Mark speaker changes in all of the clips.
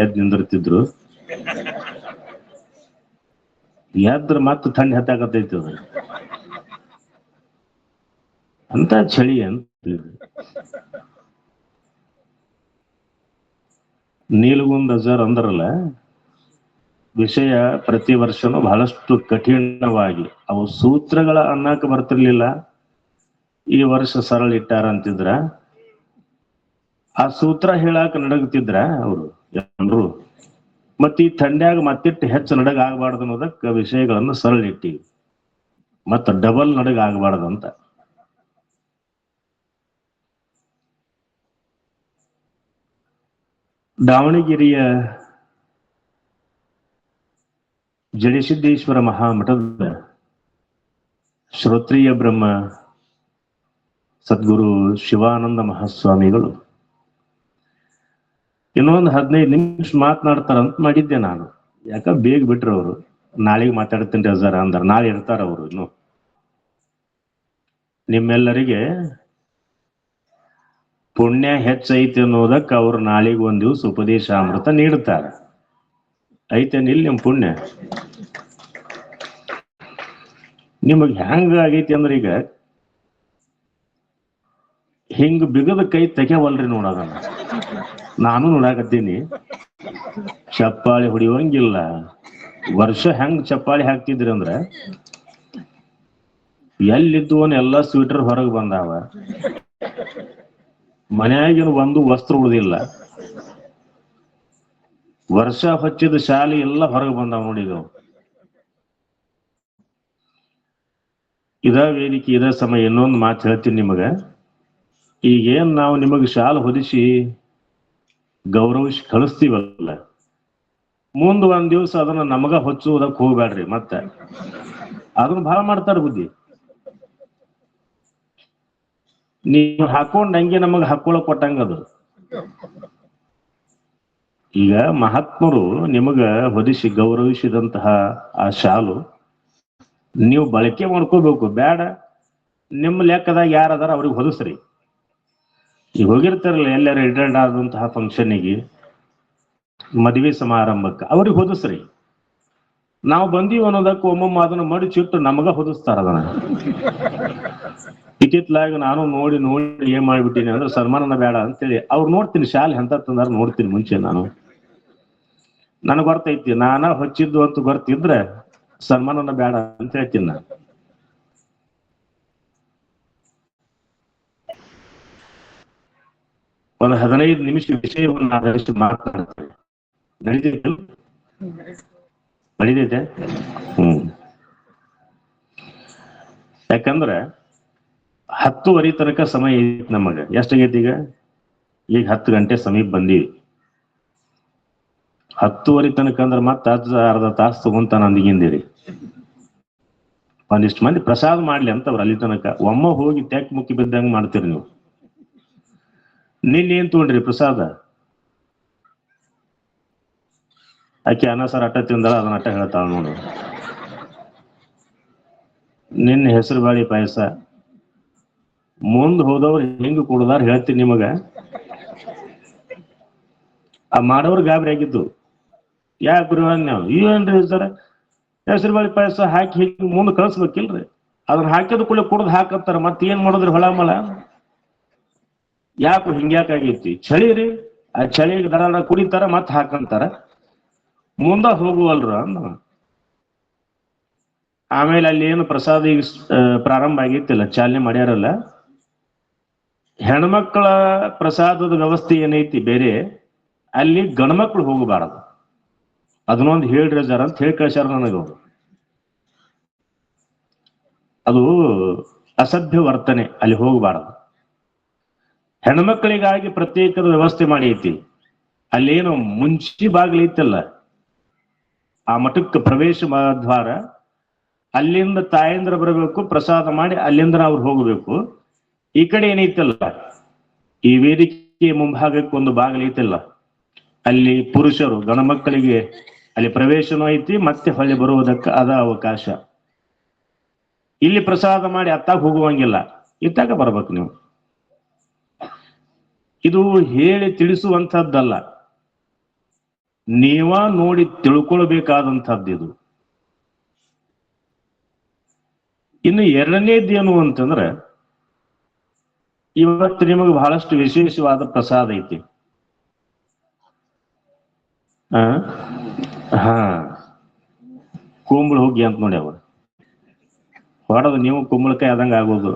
Speaker 1: ಎದ್ ನಿಂದಿರ್ತಿದ್ರು. ಎದ್ರ ಮತ್ತ ಥಂಡಿ ಹತ್ತಾಕತೈತಿ ಅದು ಅಂತ ಚಳಿ ಅಂತ. ನೀಲಗುಂದ ಅಜರ್ ಅಂದ್ರಲ್ಲ, ವಿಷಯ ಪ್ರತಿ ವರ್ಷನೂ ಬಹಳಷ್ಟು ಕಠಿಣವಾಗಿ ಅವು ಸೂತ್ರಗಳ ಅನ್ನಕ್ಕೆ ಬರ್ತಿರ್ಲಿಲ್ಲ. ಈ ವರ್ಷ ಸರಳ ಇಟ್ಟಾರ ಅಂತಿದ್ರ, ಆ ಸೂತ್ರ ಹೇಳಾಕ ನಡಗತಿದ್ರ ಅವರು ಎಲ್ಲರೂ. ಮತ್ತ ಈ ಥಂಡ್ಯಾಗ ಮತ್ತಿಟ್ಟು ಹೆಚ್ಚು ನಡಗ ಆಗಬಾರ್ದು ಅನ್ನೋದಕ್ಕೆ ವಿಷಯಗಳನ್ನು ಸರಳ ಇಟ್ಟಿವಿ, ಮತ್ತ ಡಬಲ್ ನಡಗ ಆಗಬಾರ್ದಂತ. ದಾವಣಗೆರೆಯ ಜಡಸಿದ್ದೇಶ್ವರ ಮಹಾಮಠದ ಶ್ರೋತ್ರಿಯ ಬ್ರಹ್ಮ ಸದ್ಗುರು ಶಿವಾನಂದ ಮಹಾಸ್ವಾಮಿಗಳು ಇನ್ನೊಂದು 15 ನಿಮಿಷ ಮಾತನಾಡ್ತಾರಂತ ಮಾಡಿದ್ದೆ ನಾನು. ಯಾಕ ಬೇಗ ಬಿಟ್ರು ಅವರು. ನಾಳೆಗೆ ಮಾತಾಡ್ತೀನಿ ಅಜಾರ ಅಂದ್ರ, ನಾಳೆ ಇರ್ತಾರ ಅವರು. ಇನ್ನು ನಿಮ್ಮೆಲ್ಲರಿಗೆ ಪುಣ್ಯ ಹೆಚ್ಚೈತಿ ಅನ್ನೋದಕ್ಕೆ ಅವ್ರು ನಾಳೆಗೆ ಒಂದ್ ದಿವ್ಸ ಉಪದೇಶ ಅಮೃತ ನೀಡುತ್ತಾರೆ. ಐತೇನಿಲ್ಲ ನಿಮ್ ಪುಣ್ಯ? ನಿಮಗ್ ಹೆಂಗ ಆಗೈತಿ ಅಂದ್ರೆ, ಈಗ ಹಿಂಗ ಬಿಗದ ಕೈ ತೆಗೆವಲ್ರಿ ನೋಡೋದನ್ನ. ನಾನು ನೋಡಾಕತ್ತೀನಿ, ಚಪ್ಪಾಳಿ ಹೊಡಿಯೋಂಗಿಲ್ಲ. ವರ್ಷ ಹೆಂಗ್ ಚಪ್ಪಾಳಿ ಹಾಕ್ತಿದ್ರಿ ಅಂದ್ರ, ಎಲ್ಲಿದ್ದುವನ್ ಎಲ್ಲಾ ಸ್ವೆಟರ್ ಹೊರಗೆ ಬಂದಾವ, ಮನ್ಯಾಗಿನ ಒಂದು ವಸ್ತ್ರ ಉಳಿದಿಲ್ಲ, ವರ್ಷ ಹೊಚ್ಚಿದ ಶಾಲೆ ಎಲ್ಲ ಹೊರಗೆ ಬಂದಾವ ನೋಡಿ. ಇದ ವೇದಿಕೆ, ಇದ ಸಮಯ. ಇನ್ನೊಂದು ಮಾತು ಹೇಳ್ತೀನಿ ನಿಮಗ. ಈಗೇನ್ ನಾವು ನಿಮಗ್ ಶಾಲೆ ಹೊದಿಸಿ ಗೌರವಿಸಿ ಕಳಿಸ್ತೀವಲ್ಲ, ಮುಂದ್ ಒಂದ್ ದಿವ್ಸ ಅದನ್ನ ನಮಗ ಹೊಚ್ಚುವುದಕ್ಕೆ ಹೋಗ್ಬೇಡ್ರಿ. ಮತ್ತೆ ಅದನ್ನ ಬಹಳ ಮಾಡ್ತಾರ ಬುದ್ಧಿ. ನೀವು ಹಾಕೊಂಡ್ ಹಂಗೆ ನಮಗ್ ಹಾಕೊಳಕ್ ಕೊಟ್ಟಂಗದು. ಈಗ ಮಹಾತ್ಮರು ನಿಮಗ ಹೊದಿಸಿ ಗೌರವಿಸಿದಂತಹ ಆ ಶಾಲು ನೀವು ಬಳಕೆ ಮಾಡ್ಕೋಬೇಕು. ಬೇಡ, ನಿಮ್ಮ ಲೆಕ್ಕದಾಗ ಯಾರದಾರ ಅವ್ರಿಗೆ ಹೊದಿಸ್ರಿ. ಈಗ ಹೋಗಿರ್ತಾರಲ್ಲ ಎಲ್ಲಾರ ರಿಟೈರ್ಡ್ ಆದಂತಹ ಫಂಕ್ಷನ್ನಿಗೆ, ಮದುವೆ ಸಮಾರಂಭಕ್ಕೆ, ಅವ್ರಿಗೆ ಹೊದಿಸ್ರಿ. ನಾವು ಬಂದೀವಿ ಅನ್ನೋದಕ್ಕೆ ಒಮ್ಮೊಮ್ಮ ಅದನ್ನ ಮಡಿಚಿಟ್ಟು ನಮಗ ಹೊದಿಸ್ತಾರ ಅದನ್ನ. ಇತ್ತಿತ್ಲಾಗ ನಾನು ನೋಡಿ ಏನ್ ಮಾಡ್ಬಿಟ್ಟಿನಿ ಅಂದ್ರೆ, ಸನ್ಮಾನನ ಬೇಡ ಅಂತೇಳಿ ಅವ್ರು ನೋಡ್ತೀನಿ, ಶಾಲೆ ಎಂತ ತಂದಾರ ನೋಡ್ತೀನಿ ಮುಂಚೆ. ನನಗ್ ಗೊತ್ತೈತಿ, ನಾನ ಹೊಚ್ಚಿದ್ದು ಅಂತ ಗೊತ್ತಿದ್ರೆ ಸನ್ಮಾನನ ಬೇಡ ಅಂತ ಹೇಳ್ತೀನಿ ನಾನು. ಒಂದು 15 ನಿಮಿಷ ವಿಷಯವನ್ನು ಆಧರಿಸಿ ಮಾತನಾಡ್ತೇನೆ. ನಡೀತೈತೆ? ಯಾಕಂದ್ರೆ 10:15 ತನಕ ಸಮಯ ಐತಿ ನಮಗ. ಎಷ್ಟಾಗೈತಿ ಈಗ 10 ಗಂಟೆ ಸಮೀಪ ಬಂದೀವಿ. 10:15 ತನಕ ಅಂದ್ರೆ ಮತ್ತೆ ಅರ್ಧ ತಾಸು ತಗೊಂತಾನ ಅಂದಿಗಿಂದಿರಿ. ಒಂದಿಷ್ಟು ಮಂದಿ ಪ್ರಸಾದ ಮಾಡ್ಲಿ ಅಂತವ್ರು ಅಲ್ಲಿ ತನಕ. ಒಮ್ಮ ಹೋಗಿ ತೆಕ್ ಮುಕ್ಕಿ ಬಿದ್ದಂಗ ಮಾಡ್ತೀರಿ ನೀವು. ನಿನ್ನೇನ್ ತಗೊಂಡ್ರಿ ಪ್ರಸಾದ? ಆಕೆ ಅನ್ನ ಸಾರ್ ಅಟ್ಟ ತಿಂದಳ, ಅದನ್ನ ಅಟ್ಟ ಹೇಳ್ತಾಳ ನೋಡು. ನಿನ್ನ ಹೆಸರು ಬಾಳಿ ಪಾಯಸ. ಮುಂದ್ ಹೋದವ್ರು ಹೆಂಗ್ ಕುಡ್ದಾರ ಹೇಳ್ತೀನಿ ನಿಮಗ. ಆ ಮಾಡೋರು ಗಾಬರಿ ಆಗಿದ್ದು. ಯಾಕೆ ಗುರುವಾನ್ ನಾವು ಏನ್ರಿ ಸರ ಹೆಸರು ಬಾಳಿ ಪಾಯಸ ಹಾಕಿ ಹಿಂಗ್ ಮುಂದೆ ಕಳ್ಸ್ಬೇಕಿಲ್ರಿ? ಅದನ್ನ ಹಾಕಿದ ಕೂಡ ಕುಡ್ದು ಹಾಕತ್ತಾರ. ಮತ್ ಏನ್ ಮಾಡಿದ್ರಿ ಹೊಳಮಳ? ಯಾಕೆ ಹಿಂಗ್ಯಾಕಾಗೈತಿ? ಚಳಿ ರೀ, ಆ ಚಳಿಗೆ ದರ ಕುಡಿತಾರ, ಮತ್ ಹಾಕಂತಾರ, ಮುಂದ ಹೋಗುವಲ್ರ ಅಂದ. ಆಮೇಲೆ ಅಲ್ಲಿ ಏನು ಪ್ರಸಾದ ಈಗ ಪ್ರಾರಂಭ ಆಗೈತಿಲ್ಲ, ಚಾಲನೆ ಮಾಡ್ಯಾರಲ್ಲ, ಹೆಣ್ಮಕ್ಳ ಪ್ರಸಾದದ ವ್ಯವಸ್ಥೆ ಏನೈತಿ ಬೇರೆ, ಅಲ್ಲಿ ಗಂಡ್ಮಕ್ಳು ಹೋಗಬಾರದು. ಅದನ್ನೊಂದು ಹೇಳ್ರಿ ಜರ ಅಂತ ಹೇಳಿ ಕಳ್ಸ್ಯಾರ ನನಗವ್ರು. ಅದು ಅಸಭ್ಯ ವರ್ತನೆ, ಅಲ್ಲಿ ಹೋಗಬಾರದು. ಹೆಣ್ಮಕ್ಳಿಗಾಗಿ ಪ್ರತ್ಯೇಕದ ವ್ಯವಸ್ಥೆ ಮಾಡೈತಿ. ಅಲ್ಲೇನು ಮುಂಚಿ ಬಾಗಿಲು ಐತಲ್ಲ, ಆ ಮಠಕ್ಕೆ ಪ್ರವೇಶ ದ್ವಾರ, ಅಲ್ಲಿಂದ ತಾಯಂದ್ರ ಬರಬೇಕು, ಪ್ರಸಾದ ಮಾಡಿ ಅಲ್ಲಿಂದ ಅವ್ರು ಹೋಗಬೇಕು. ಈ ಕಡೆ ಏನೈತಲ್ಲ, ಈ ವೇದಿಕೆ ಮುಂಭಾಗಕ್ಕೆ ಒಂದು ಬಾಗಿಲು ಐತಲ್ಲ, ಅಲ್ಲಿ ಪುರುಷರು ಗಣಮಕ್ಕಳಿಗೆ ಅಲ್ಲಿ ಪ್ರವೇಶನೂ ಐತಿ, ಮತ್ತೆ ಹೊಳ್ಳಿ ಬರುವುದಕ್ಕೆ ಅದ ಅವಕಾಶ. ಇಲ್ಲಿ ಪ್ರಸಾದ ಮಾಡಿ ಅತ್ತಾಗ ಹೋಗುವಂಗಿಲ್ಲ, ಇತ್ತಾಗ ಬರ್ಬೇಕು ನೀವು. ಇದು ಹೇಳಿ ತಿಳಿಸುವಂಥದ್ದಲ್ಲ, ನೀವ ನೋಡಿ ತಿಳ್ಕೊಳ್ಬೇಕಾದಂಥದ್ದು ಇದು. ಇನ್ನು ಎರಡನೇದೇನು ಅಂತಂದ್ರೆ, ಇವತ್ತು ನಿಮಗೆ ಬಹಳಷ್ಟು ವಿಶೇಷವಾದ ಪ್ರಸಾದ ಐತಿ. ಹಾ ಕುಂಬಳ ಹುಗ್ಗಿ ಅಂತ ನೋಡಿ, ಅವ ಹೊಡೆದು ನೀವು ಕುಂಬಳಕಾಯಿ ಆದಂಗ ಆಗೋದು.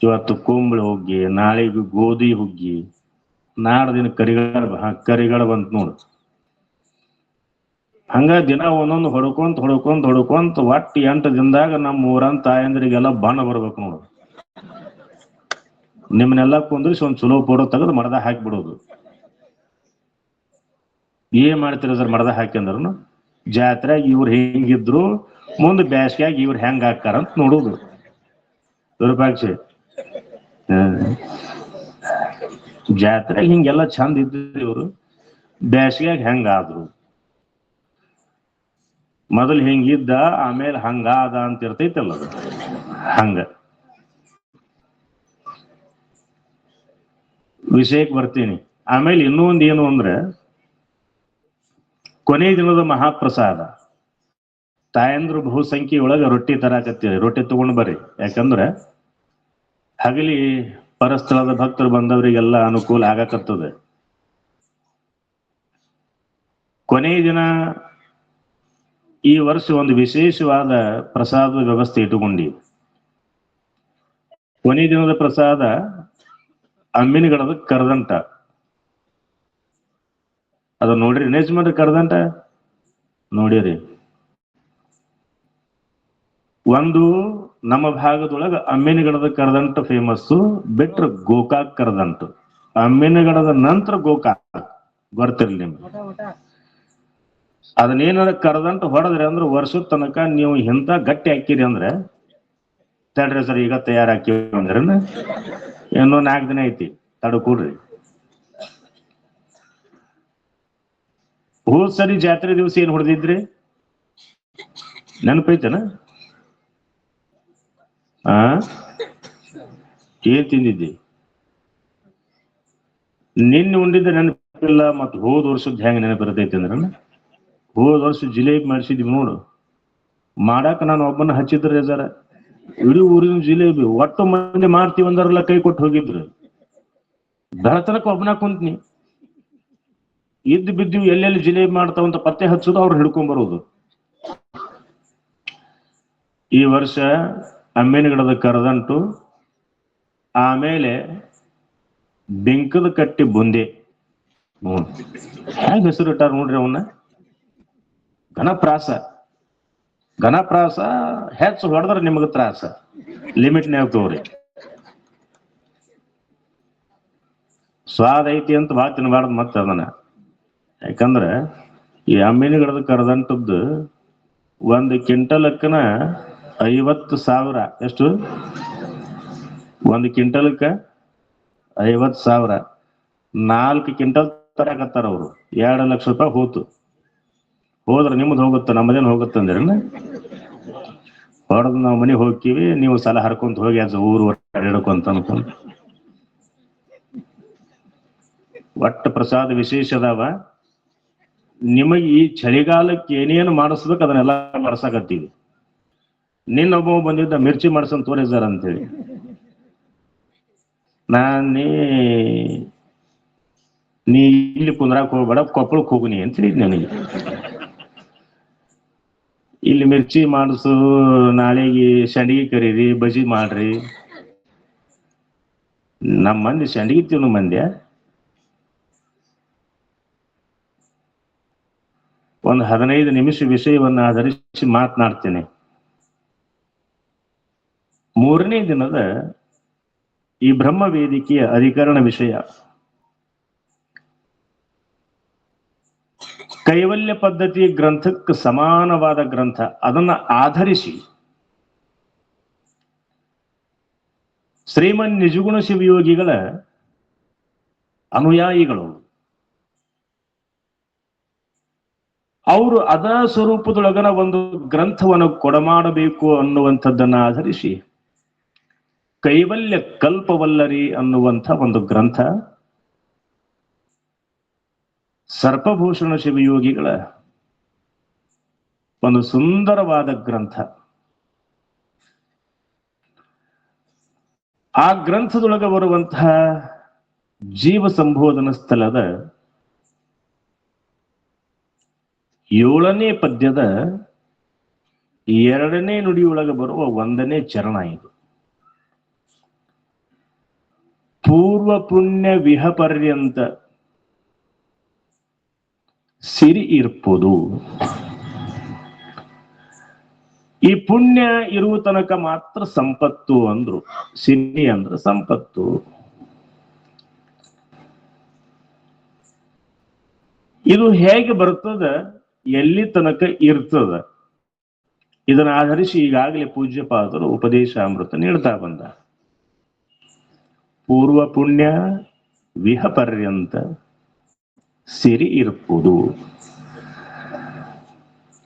Speaker 1: ಇವತ್ತು ಕುಂಬಳ ಹುಗ್ಗಿ, ನಾಳೆಗೆ ಗೋಧಿ ಹುಗ್ಗಿ, ನಾಡ್ದಿನ ಕರಿಗಡ ಬಂತ ನೋಡು. ಹಂಗ ದಿನ ಒಂದೊಂದು ಹೊಡ್ಕೊಂತ ಒಟ್ಟು 8 ದಿನದಾಗ ನಮ್ಮ ಊರಂತ ತಾಯಂದ್ರಿಗೆಲ್ಲ ಬಣ್ಣ ಬರ್ಬೇಕು ನೋಡು. ನಿಮ್ಮನ್ನೆಲ್ಲ ಕುಂದ್ರಿಸಿ ಒಂದ್ ಚಲೋ ಫೋಟೋ ತೆಗೆದು ಮಡದ ಹಾಕಿಬಿಡೋದು. ಏನ್ ಮಾಡ್ತೀರ ಸರ್ ಮಡದ ಹಾಕಿ ಅಂದ್ರೂ? ಜಾತ್ರೆಯಾಗ ಇವ್ರು ಹೆಂಗಿದ್ರು ಮುಂದೆ ಬ್ಯಾಸ್ಗ್ಯಾಗ ಇವ್ರು ಹೆಂಗ ಹಾಕಾರಂತ ನೋಡುದು. ವಿರೂಪಾಕ್ಷಿ, ಜಾತ್ರೆಯಾಗ ಹಿಂಗೆಲ್ಲ ಚಂದ ಇದ್ರು ಇವ್ರು, ಬ್ಯಾಸ್ಗ್ಯಾಗ ಹೆಂಗಾದ್ರು. ಮೊದಲು ಹಿಂಗಿದ್ದ, ಆಮೇಲೆ ಹಂಗಾದ ಅಂತ ಇರ್ತೈತಲ್ಲ, ಹಂಗ. ವಿಷಯಕ್ಕೆ ಬರ್ತೀನಿ. ಆಮೇಲೆ ಇನ್ನೊಂದು ಏನು ಅಂದ್ರೆ, ಕೊನೆ ದಿನದ ಮಹಾಪ್ರಸಾದ. ತಾಯಂದ್ರು ಬಹುಸಂಖ್ಯೆಯೊಳಗೆ ರೊಟ್ಟಿ ತರಾಕತ್ತೀರಿ, ರೊಟ್ಟಿ ತಗೊಂಡು ಬರ್ರಿ. ಯಾಕಂದ್ರೆ ಹಗಲಿ ಪರಸ್ಥಳದ ಭಕ್ತರು ಬಂದವರಿಗೆಲ್ಲ ಅನುಕೂಲ ಆಗಕತ್ತದೆ. ಕೊನೆ ದಿನ ಈ ವರ್ಷ ಒಂದು ವಿಶೇಷವಾದ ಪ್ರಸಾದದ ವ್ಯವಸ್ಥೆ ಇಟ್ಟುಕೊಂಡಿ. ಕೊನೆ ದಿನದ ಪ್ರಸಾದ ಅಮ್ಮಿನಗಡದ ಕರದಂಟ. ಅದು ನೋಡ್ರಿ ನೇಜ್ಮಂಡ್ರಿ ಕರದಂಟ ನೋಡಿರಿ. ಒಂದು ನಮ್ಮ ಭಾಗದೊಳಗ ಅಮ್ಮಿನಗಡದ ಕರದಂಟ ಫೇಮಸ್ಸು, ಬಿಟ್ರೆ ಗೋಕಾಕ್ ಕರದಂಟ. ಅಮ್ಮಿನಗಡದ ನಂತರ ಗೋಕಾಕ್ ಬರ್ತಿರ್ಲಿ ನಿಮ್ಗೆ. ಅದನ್ನೇನಾರ ಕರದಂಟ ಹೊಡೆದ್ರಿ ಅಂದ್ರೆ ವರ್ಷದ ತನಕ ನೀವು ಇಂಥ ಗಟ್ಟಿ ಹಾಕಿರಿ ಅಂದ್ರೆ, ತಡ್ರಿ ಸರ್ ಈಗ ತಯಾರಾಕಿವಿ ಅಂದ್ರೆ ಇನ್ನೂ 4 ದಿನ ಐತಿ ತಡ್ಕೊಡ್ರಿ. ಹೋದ್ ಸರಿ ಜಾತ್ರೆ ದಿವಸ ಏನ್ ಹೊಡೆದಿದ್ರಿ ನೆನಪೈತನ? ಏನ್ ತಿಂದಿದ್ದಿ? ನಿನ್ನೆ ಉಂಡಿದ್ದ ನೆನಪಿಲ್ಲ, ಮತ್ ಹೋದ್ ವರ್ಷದ ಹೆಂಗ ನೆನಪಿರ್ತೈತಿ ಅಂದ್ರ, ಹೋದ್ ವರ್ಷ ಜಿಲೇಬಿ ಮಾಡಿಸಿದ್ವಿ ನೋಡು. ಮಾಡಾಕ ನಾನು ಒಬ್ಬನ ಹಚ್ಚಿದ್ರೆ ಜರ ಇಡೀ ಊರಿನ ಜಿಲೇಬಿ ಒಟ್ಟು ಮಂದಿ ಮಾಡ್ತೀವಿ ಅಂದಾರಲ್ಲ ಕೈ ಕೊಟ್ಟು ಹೋಗಿದ್ರು. ಬೆಳತನಕ ಒಬ್ಬನ ಕುಂತ್ನಿ, ಇದ್ದು ಬಿದ್ದು ಎಲ್ಲೆಲ್ಲಿ ಜಿಲೇಬಿ ಮಾಡ್ತಾವಂತ ಪತ್ತೆ ಹಚ್ಚೋದು, ಅವ್ರು ಹಿಡ್ಕೊಂಡ್ ಬರೋದು. ಈ ವರ್ಷ ಅಮ್ಮಿನಗಡದ ಕರದಂಟು, ಆಮೇಲೆ ಬೆಂಕದ ಕಟ್ಟಿ ಬುಂದೆ. ಹೆಂಗ ಹೆಸರು ಇಟ್ಟಾರ ನೋಡ್ರಿ ಅವನ್ನ, ಘನಪ್ರಾಸ. ಘನಪ್ರಾಸ ಹೆಚ್ಚು ಹೊಡೆದ್ರೆ ನಿಮಗ ತ್ರಾಸ, ಲಿಮಿಟ್ನ್ಯಾಗ ತಗೋರಿ. ಸ್ವಾದ ಐತಿ ಅಂತ ಭಾಳ ತಿನ್ಬಾರ್ದು ಮತ್ತೆ ಅದನ್ನ. ಯಾಕಂದ್ರೆ ಈ ಅಮ್ಮಿನಗಡದ ಕರದಂಟದ್ದು 1 ಕ್ವಿಂಟಲಕ್ಕನ 50,000. ಎಷ್ಟು? 1 ಕ್ವಿಂಟಲಕ್ಕ 50,000. 4 ಕ್ವಿಂಟಲ್ ತರಕತ್ತಾರ ಅವರು. 2 ಲಕ್ಷ ರೂಪಾಯಿ ಹೋತು. ಹೋದ್ರೆ ನಿಮ್ದು ಹೋಗುತ್ತೆ, ನಮ್ಮದೇನು ಹೋಗುತ್ತೆ ಅಂದ್ರೆ ಹೊಡೆದು ನಾವು ಮನೆಗೆ ಹೋಗ್ತೀವಿ, ನೀವು ಸಲ ಹರ್ಕೊಂತ ಹೋಗಿ ಅದು ಊರು ಹಿಡ್ಕೊಂತ ಅನ್ಕೊಂಡು. ಒಟ್ಟು ಪ್ರಸಾದ ವಿಶೇಷ ಅದಾವ. ನಿಮಗೆ ಈ ಚಳಿಗಾಲಕ್ಕೆ ಏನೇನು ಮಾಡಿಸ್ಬೇಕು ಅದನ್ನೆಲ್ಲ ಮಾಡ್ಸಕತ್ತೀವಿ. ನಿನ್ನೊಬ್ಬ ಬಂದಿದ್ದ ಮಿರ್ಚಿ ಮಾಡ್ಸಂತ ತೋರಿಸ್ದಾರ ಅಂತೇಳಿ, ನೀ ಇಲ್ಲಿ ಕುಂದ್ರಾಕ್ ಹೋಗ್ಬೇಡ, ಕೊಪ್ಪಳಕ್ಕೆ ಹೋಗುನಿ ಅಂತ ಹೇಳಿದ್ ನನಗೆ. ಇಲ್ಲಿ ಮಿರ್ಚಿ ಮಾಡಿಸು, ನಾಳೆಗೆ ಸಂಡಿಗೆ ಕರೀರಿ, ಬಜಿ ಮಾಡ್ರಿ. ನಮ್ಮ ಮಂದಿ ಸಂಡಿಗೆ ತಿನ್ನು ಮಂದ್ಯ. ಒಂದು 15 ನಿಮಿಷ ವಿಷಯವನ್ನ ಆಧರಿಸಿ ಮಾತನಾಡ್ತೇನೆ. 3ನೇ ದಿನದ ಈ ಬ್ರಹ್ಮ ವೇದಿಕೆಯ ಅಧಿಕರಣ ವಿಷಯ ಕೈವಲ್ಯ ಪದ್ಧತಿ ಗ್ರಂಥಕ್ಕೆ ಸಮಾನವಾದ ಗ್ರಂಥ. ಅದನ್ನ ಆಧರಿಸಿ ಶ್ರೀಮನ್ ನಿಜಗುಣ ಶಿವಯೋಗಿಗಳ ಅನುಯಾಯಿಗಳು ಅವರು ಅದ ಸ್ವರೂಪದೊಳಗನ ಒಂದು ಗ್ರಂಥವನ್ನು ಕೊಡಮಾಡಬೇಕು ಅನ್ನುವಂಥದ್ದನ್ನ ಆಧರಿಸಿ ಕೈವಲ್ಯ ಕಲ್ಪವಲ್ಲರಿ ಅನ್ನುವಂಥ ಒಂದು ಗ್ರಂಥ ಸರ್ಪಭೂಷಣ ಶಿವಯೋಗಿಗಳ ಒಂದು ಸುಂದರವಾದ ಗ್ರಂಥ. ಆ ಗ್ರಂಥದೊಳಗೆ ಬರುವಂತಹ ಜೀವ ಸಂಬೋಧನ ಸ್ಥಳದ 7ನೇ ಪದ್ಯದ 2ನೇ ನುಡಿಯೊಳಗೆ ಬರುವ 1ನೇ ಚರಣ ಇದು. ಪೂರ್ವ ಪುಣ್ಯ ವಿಹಪರ್ಯಂತ ಸಿರಿ ಇರ್ಪುದು. ಈ ಪುಣ್ಯ ಇರುವ ತನಕ ಮಾತ್ರ ಸಂಪತ್ತು ಅಂದ್ರು. ಸಿರಿ ಅಂದ್ರೆ ಸಂಪತ್ತು. ಇದು ಹೇಗೆ ಬರ್ತದ, ಎಲ್ಲಿ ತನಕ ಇರ್ತದ, ಇದನ್ನ ಆಧರಿಸಿ ಈಗಾಗಲೇ ಪೂಜ್ಯಪಾದರು ಉಪದೇಶಾಮೃತ ನೀಡ್ತಾ ಬಂದ. ಪೂರ್ವ ಪುಣ್ಯ ವಿಹಪರ್ಯಂತ ಸಿರಿ ಇರ್ಪುದು.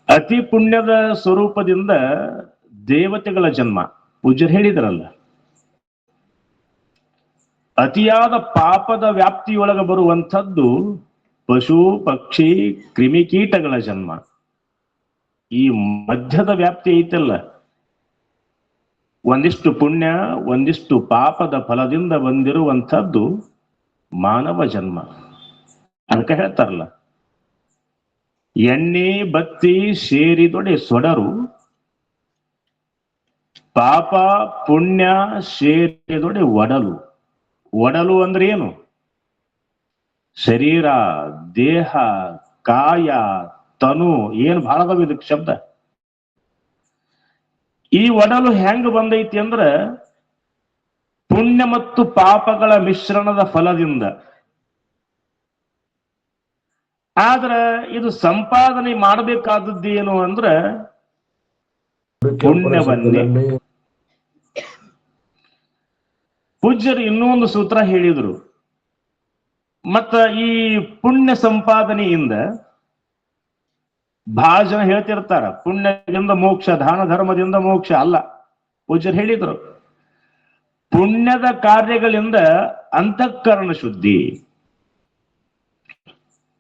Speaker 1: ಅತಿ ಪುಣ್ಯದ ಸ್ವರೂಪದಿಂದ ದೇವತೆಗಳ ಜನ್ಮ ಪೂಜ್ಯರು ಹೇಳಿದ್ರಲ್ಲ. ಅತಿಯಾದ ಪಾಪದ ವ್ಯಾಪ್ತಿಯೊಳಗೆ ಬರುವಂಥದ್ದು ಪಶು ಪಕ್ಷಿ ಕ್ರಿಮಿಕೀಟಗಳ ಜನ್ಮ. ಈ ಮಧ್ಯದ ವ್ಯಾಪ್ತಿ ಐತಲ್ಲ, ಒಂದಿಷ್ಟು ಪುಣ್ಯ ಒಂದಿಷ್ಟು ಪಾಪದ ಫಲದಿಂದ ಬಂದಿರುವಂಥದ್ದು ಮಾನವ ಜನ್ಮ. ಅದಕ್ಕೆ ಹೇಳ್ತಾರಲ್ಲ, ಎಣ್ಣೆ ಬತ್ತಿ ಸೇರಿದೊಡೆ ಸೊಡರು, ಪಾಪ ಪುಣ್ಯ ಸೇರಿದೊಡೆ ಒಡಲು. ಒಡಲು ಅಂದ್ರೆ ಏನು? ಶರೀರ, ದೇಹ, ಕಾಯ, ತನು, ಏನು ಬಹಳ ಅದಾವ ಇದಕ್ಕೆ ಶಬ್ದ. ಈ ಒಡಲು ಹೆಂಗ ಬಂದೈತಿ ಅಂದ್ರ ಪುಣ್ಯ ಮತ್ತು ಪಾಪಗಳ ಮಿಶ್ರಣದ ಫಲದಿಂದ. ಆದ್ರ ಇದು ಸಂಪಾದನೆ ಮಾಡಬೇಕಾದದ್ದು ಏನು ಅಂದ್ರ ಪುಣ್ಯವನ್ನೇ. ಪೂಜ್ಯರು ಇನ್ನೊಂದು ಸೂತ್ರ ಹೇಳಿದ್ರು. ಮತ್ತ ಈ ಪುಣ್ಯ ಸಂಪಾದನೆಯಿಂದ ಬಹಳ ಜನ ಹೇಳ್ತಿರ್ತಾರ ಪುಣ್ಯದಿಂದ ಮೋಕ್ಷ, ದಾನ ಧರ್ಮದಿಂದ ಮೋಕ್ಷ. ಅಲ್ಲ, ಪೂಜ್ಯರು ಹೇಳಿದ್ರು ಪುಣ್ಯದ ಕಾರ್ಯಗಳಿಂದ ಅಂತಃಕರಣ ಶುದ್ಧಿ,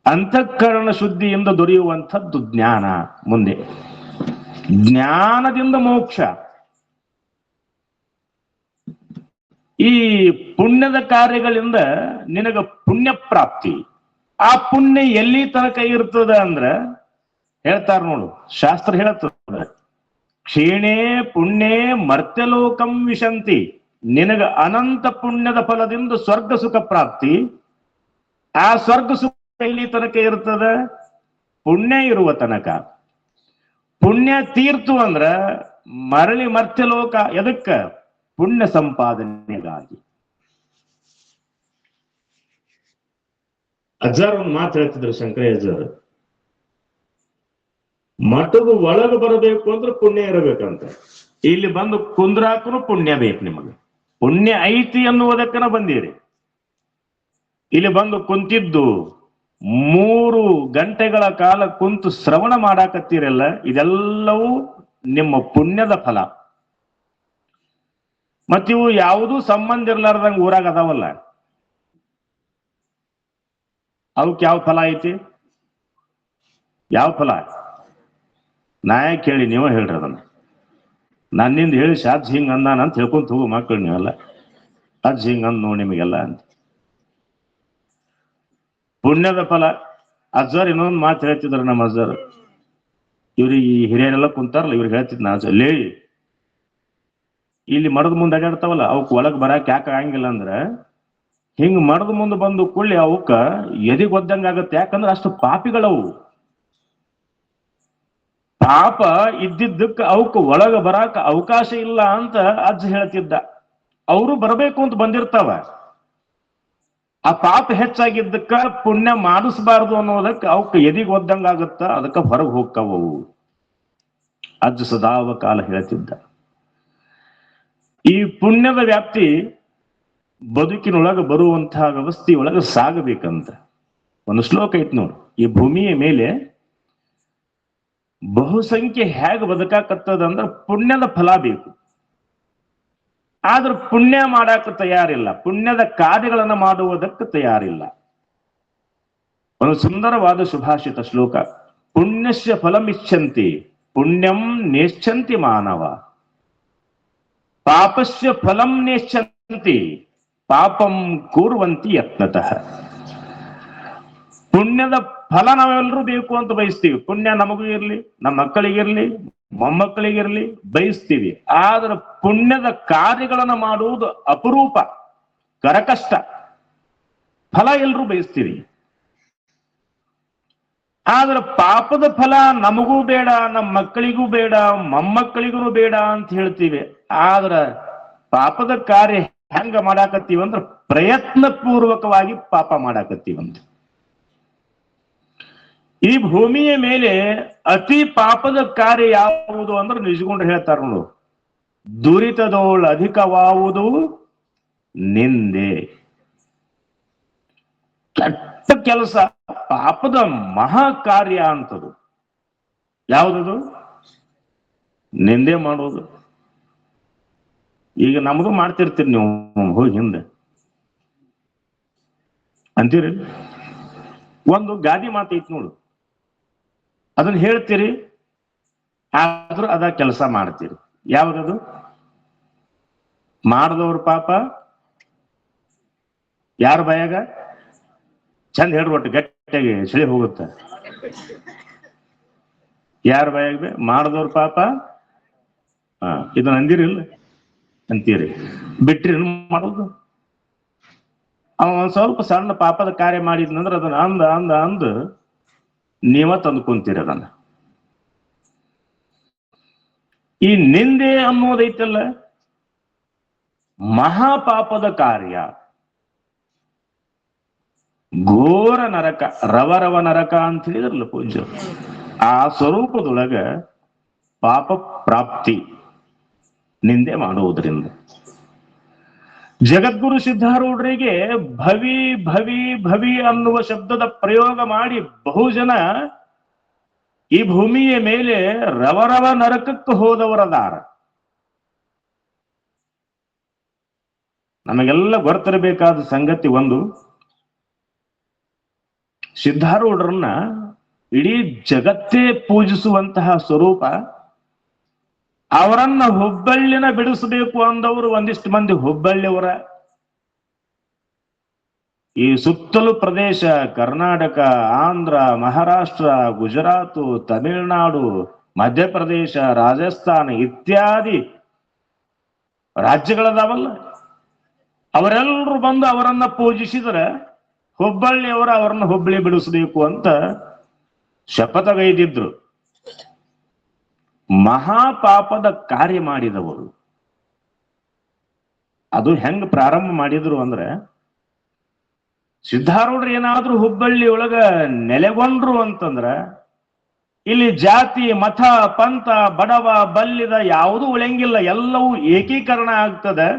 Speaker 1: ಅಂತಃಕರಣ ಶುದ್ಧಿಯಿಂದ ದೊರೆಯುವಂಥದ್ದು ಜ್ಞಾನ. ಮುಂದೆ ಜ್ಞಾನದಿಂದ ಮೋಕ್ಷ. ಈ ಪುಣ್ಯದ ಕಾರ್ಯಗಳಿಂದ ನಿನಗ ಪುಣ್ಯ ಪ್ರಾಪ್ತಿ. ಆ ಪುಣ್ಯ ಎಲ್ಲಿ ತನಕ ಇರ್ತದ ಅಂದ್ರ ಹೇಳ್ತಾರ ನೋಡು, ಶಾಸ್ತ್ರ ಹೇಳತ್ತದ, ಕ್ಷೀಣೇ ಪುಣ್ಯೇ ಮರ್ತ್ಯಲೋಕಂ ವಿಶಂತಿ. ನಿನಗ ಅನಂತ ಪುಣ್ಯದ ಫಲದಿಂದ ಸ್ವರ್ಗ ಸುಖ ಪ್ರಾಪ್ತಿ. ಆ ಸ್ವರ್ಗ ಸುಖ ಎಲ್ಲಿ ತನಕ ಇರ್ತದ? ಪುಣ್ಯ ಇರುವ ತನಕ. ಪುಣ್ಯ ತೀರ್ತು ಅಂದ್ರ ಮರಳಿ ಮರ್ತ್ಯಲೋಕ. ಎದಕ್ಕ? ಪುಣ್ಯ ಸಂಪಾದನೆಗಾಗಿ. ಅಜ್ಜಾರ್ ಒಂದು ಮಾತು ಹೇಳ್ತಿದ್ರು, ಶಂಕರಯ್ಯಜ್ಜಾರ್, ಮಠದ ಒಳಗೆ ಬರಬೇಕು ಅಂದ್ರೆ ಪುಣ್ಯ ಇರಬೇಕಂತ. ಇಲ್ಲಿ ಬಂದು ಕುಂದ್ರಾಕನು ಪುಣ್ಯ ಬೇಕು ನಿಮಗೆ. ಪುಣ್ಯ ಐತಿ ಅನ್ನುವುದಕ್ಕನ ಬಂದಿರಿ. ಇಲ್ಲಿ ಬಂದು ಕುಂತಿದ್ದು 3 ಗಂಟೆಗಳ ಕಾಲ ಕುಂತು ಶ್ರವಣ ಮಾಡಾಕತ್ತೀರಲ್ಲ, ಇದೆಲ್ಲವೂ ನಿಮ್ಮ ಪುಣ್ಯದ ಫಲ. ಮತ್ತಿವು ಯಾವುದೂ ಸಂಬಂಧ ಇರ್ಲಾರ್ದಂಗ ಊರಾಗ ಅದಾವಲ್ಲ, ಅವಕ್ಕೆ ಯಾವ ಫಲ ಐತಿ? ಯಾವ ಫಲ? ನಾಯ ಕೇಳಿ, ನೀವ ಹೇಳ್ರಿ ಅದನ್ನ. ನನ್ನಿಂದ ಹೇಳಿ ಅಜ್ಜ ಹಿಂಗ ಅಂದಾನ ಅಂತ ಹೇಳ್ಕೊಂತ ಹೋಗು ಮಕ್ಕಳು ನೀವೆಲ್ಲ. ಅಜ್ಜ ಹಿಂಗ ಅಂದ್ ನೋಡಿ ನಿಮಗೆಲ್ಲ ಅಂತ. ಪುಣ್ಯದ ಫಲ. ಅಜ್ಜರ್ ಇನ್ನೊಂದು ಮಾತು ಹೇಳ್ತಿದ್ರು ನಮ್ಮ ಅಜ್ಜರ್. ಇವ್ರಿಗೆ ಈ ಹಿರಿಯರೆಲ್ಲ ಕುಂತಾರಲ್ಲ, ಇವ್ರಿಗೆ ಹೇಳ್ತಿದ್ ನಾ, ಲೇ ಇಲ್ಲಿ ಮರದ ಮುಂದೆ ಅಡ್ಯಾಡ್ತಾವಲ್ಲ, ಅವಕ್ ಒಳಗ್ ಬರಾಕ್ ಯಾಕೆ ಆಗಂಗಿಲ್ಲ ಅಂದ್ರ ಹಿಂಗ್ ಮರದ ಮುಂದೆ ಬಂದು ಕೊಳ್ಳಿ ಅವಕ್ಕ ಎದಿಗ್ ಒದ್ದಂಗ ಆಗತ್ತೆ. ಯಾಕಂದ್ರೆ ಅಷ್ಟು ಪಾಪಿಗಳವು. ಪಾಪ ಇದ್ದಿದ್ದಕ್ಕೆ ಅವಕ್ ಒಳಗ ಬರಾಕ ಅವಕಾಶ ಇಲ್ಲ ಅಂತ ಅಜ್ಜ ಹೇಳ್ತಿದ್ದ. ಅವರು ಬರಬೇಕು ಅಂತ ಬಂದಿರ್ತಾವ. ಆ ಪಾಪ ಹೆಚ್ಚಾಗಿದ್ದಕ್ಕ ಪುಣ್ಯ ಮಾಡಿಸ್ಬಾರ್ದು ಅನ್ನೋದಕ್ಕೆ ಅವಕ್ಕೆ ಎದಿಗ್ ಒದ್ದಂಗ ಆಗತ್ತ, ಅದಕ್ಕ ಹೊರಗೆ ಹೋಗ್ತಾವವು. ಅಜ್ಜ ಸದಾವ ಕಾಲ ಹೇಳ್ತಿದ್ದ. ಈ ಪುಣ್ಯದ ವ್ಯಾಪ್ತಿ ಬದುಕಿನೊಳಗೆ ಬರುವಂತಹ ವ್ಯವಸ್ಥೆಯೊಳಗೆ ಸಾಗಬೇಕಂತ ಒಂದು ಶ್ಲೋಕ ಐತ್ ನೋಡು. ಈ ಭೂಮಿಯ ಮೇಲೆ ಬಹುಸಂಖ್ಯೆ ಹೇಗೆ ಬದುಕಾಕತ್ತದಂದ್ರ ಪುಣ್ಯದ ಫಲ ಬೇಕು. ಆದ್ರೆ ಪುಣ್ಯ ಮಾಡಾಕ ತಯಾರಿಲ್ಲ, ಪುಣ್ಯದ ಕಾರ್ಯಗಳನ್ನ ಮಾಡುವುದಕ್ಕೆ ತಯಾರಿಲ್ಲ. ಒಂದು ಸುಂದರವಾದ ಸುಭಾಷಿತ ಶ್ಲೋಕ. ಪುಣ್ಯಸ್ಯ ಫಲಮಿಚ್ಛಂತಿ ಪುಣ್ಯಂ ನೇಚ್ಛಂತಿ ಮಾನವ, ಪಾಪಸ್ಯ ಫಲಂ ನೇಚ್ಛಂತಿ ಪಾಪಂ ಕೂರ್ವಂತಿ ಯತ್ನತಃ. ಪುಣ್ಯದ ಫಲ ನಾವೆಲ್ಲರೂ ಬೇಕು ಅಂತ ಬಯಸ್ತೀವಿ. ಪುಣ್ಯ ನಮಗೂ ಇರ್ಲಿ, ನಮ್ಮ ಮಕ್ಕಳಿಗಿರ್ಲಿ, ಮೊಮ್ಮಕ್ಕಳಿಗಿರ್ಲಿ ಬಯಸ್ತೀವಿ. ಆದ್ರೆ ಪುಣ್ಯದ ಕಾರ್ಯಗಳನ್ನು ಮಾಡುವುದು ಅಪರೂಪ, ಕರಕಷ್ಟ. ಫಲ ಎಲ್ರೂ ಬಯಸ್ತೀವಿ. ಆದ್ರೆ ಪಾಪದ ಫಲ ನಮಗೂ ಬೇಡ, ನಮ್ಮ ಮಕ್ಕಳಿಗೂ ಬೇಡ, ಮೊಮ್ಮಕ್ಕಳಿಗೂ ಬೇಡ ಅಂತ ಹೇಳ್ತೀವಿ. ಆದ್ರ ಪಾಪದ ಕಾರ್ಯ ಹೆಂಗ ಮಾಡಾಕತ್ತೀವಂದ್ರ ಪ್ರಯತ್ನ ಪೂರ್ವಕವಾಗಿ ಪಾಪ ಮಾಡಾಕತ್ತೀವಂತ. ಈ ಭೂಮಿಯ ಮೇಲೆ ಅತಿ ಪಾಪದ ಕಾರ್ಯ ಯಾವುದು ಅಂದ್ರೆ ನಿಜಗೊಂಡ್ರೆ ಹೇಳ್ತಾರ ನೋಡು, ದುರಿತದೋಳು ಅಧಿಕವಾವುದು ನಿಂದೆ. ಕೆಟ್ಟ ಕೆಲಸ, ಪಾಪದ ಮಹಾ ಕಾರ್ಯ ಅಂತದು ಯಾವುದದು? ನಿಂದೆ ಮಾಡೋದು. ಈಗ ನಮ್ದು ಮಾಡ್ತಿರ್ತೀರಿ ನೀವು, ಹೋಗಿ ಹಿಂದೆ ಅಂತೀರಿ. ಒಂದು ಗಾದಿ ಮಾತೈತಿ ನೋಡು, ಅದನ್ನ ಹೇಳ್ತೀರಿ, ಆದ್ರೂ ಅದ ಕೆಲಸ ಮಾಡ್ತೀರಿ. ಯಾವ್ದದು? ಮಾಡಿದವ್ರ ಪಾಪ ಯಾರ ಬಾಯಾಗ? ಚಂದ ಹೇಳ್ರಿ, ಒಟ್ಟು ಗಟ್ಟಿಯಾಗಿ ಸಿಳಿ ಹೋಗುತ್ತೆ. ಯಾರ ಬಾಯಾಗ? ಮಾಡಿದವ್ರ ಪಾಪ. ಇದನ್ನ ಅಂದಿರಿಲ್ಲ ಅಂತೀರಿ, ಬಿಟ್ರಿ ಮಾಡೋದು. ಅವ ಒಂದ್ ಸ್ವಲ್ಪ ಸಣ್ಣ ಪಾಪದ ಕಾರ್ಯ ಮಾಡಿದ್ನಂದ್ರೆ ಅದನ್ನ ಅಂದ ಅಂದ ಅಂದ ನೀವ ತಂದ್ಕೊಂತೀರಿ ಅದನ್ನ. ಈ ನಿಂದೆ ಅನ್ನೋದೈತಲ್ಲ, ಮಹಾಪಾಪದ ಕಾರ್ಯ, ಘೋರ ನರಕ, ರವ ನರಕ ಅಂತ ಹೇಳಿದ್ರಲ್ಲ ಪೂಜ್ಯ. ಆ ಸ್ವರೂಪದೊಳಗ ಪಾಪ ಪ್ರಾಪ್ತಿ ನಿಂದೆ ಮಾಡುವುದರಿಂದ. ಜಗದ್ಗುರು ಸಿದ್ಧಾರೂಢರಿಗೆ ಭವಿ ಭವಿ ಭವಿ ಅನ್ನುವ ಶಬ್ದದ ಪ್ರಯೋಗ ಮಾಡಿ ಬಹುಜನ ಈ ಭೂಮಿಯ ಮೇಲೆ ರವ ನರಕಕ್ಕೆ ಹೋದವರದಾರ. ನಮಗೆಲ್ಲ ಗೊತ್ತಿರಬೇಕಾದ ಸಂಗತಿ ಒಂದು, ಸಿದ್ಧಾರೂಢರನ್ನ ಇಡೀ ಜಗತ್ತೇ ಪೂಜಿಸುವಂತಹ ಸ್ವರೂಪ. ಅವರನ್ನ ಹುಬ್ಬಳ್ಳಿನ ಬಿಡಿಸಬೇಕು ಅಂದವರು ಒಂದಿಷ್ಟು ಮಂದಿ ಹುಬ್ಬಳ್ಳಿಯವರ. ಈ ಸುತ್ತಲೂ ಪ್ರದೇಶ ಕರ್ನಾಟಕ, ಆಂಧ್ರ, ಮಹಾರಾಷ್ಟ್ರ, ಗುಜರಾತ್, ತಮಿಳುನಾಡು, ಮಧ್ಯಪ್ರದೇಶ, ರಾಜಸ್ಥಾನ ಇತ್ಯಾದಿ ರಾಜ್ಯಗಳದಾವಲ್ಲ, ಅವರೆಲ್ಲರೂ ಬಂದು ಅವರನ್ನ ಪೂಜಿಸಿದರೆ ಹುಬ್ಬಳ್ಳಿಯವರ ಅವರನ್ನ ಹುಬ್ಬಳ್ಳಿ ಬಿಡಿಸಬೇಕು ಅಂತ ಶಪಥಗೈದಿದ್ರು. ಮಹಾಪಾಪದ ಕಾರ್ಯ ಮಾಡಿದವರು. ಅದು ಹೆಂಗ್ ಪ್ರಾರಂಭ ಮಾಡಿದ್ರು ಅಂದ್ರೆ, ಸಿದ್ಧಾರೂಢರು ಏನಾದ್ರೂ ಹುಬ್ಬಳ್ಳಿ ಒಳಗ ನೆಲೆಗೊಂಡ್ರು ಅಂತಂದ್ರ ಇಲ್ಲಿ ಜಾತಿ, ಮತ, ಪಂಥ, ಬಡವ, ಬಲ್ಲಿದ ಯಾವುದೂ ಉಳಿಯಂಗಿಲ್ಲ, ಎಲ್ಲವೂ ಏಕೀಕರಣ ಆಗ್ತದೆ.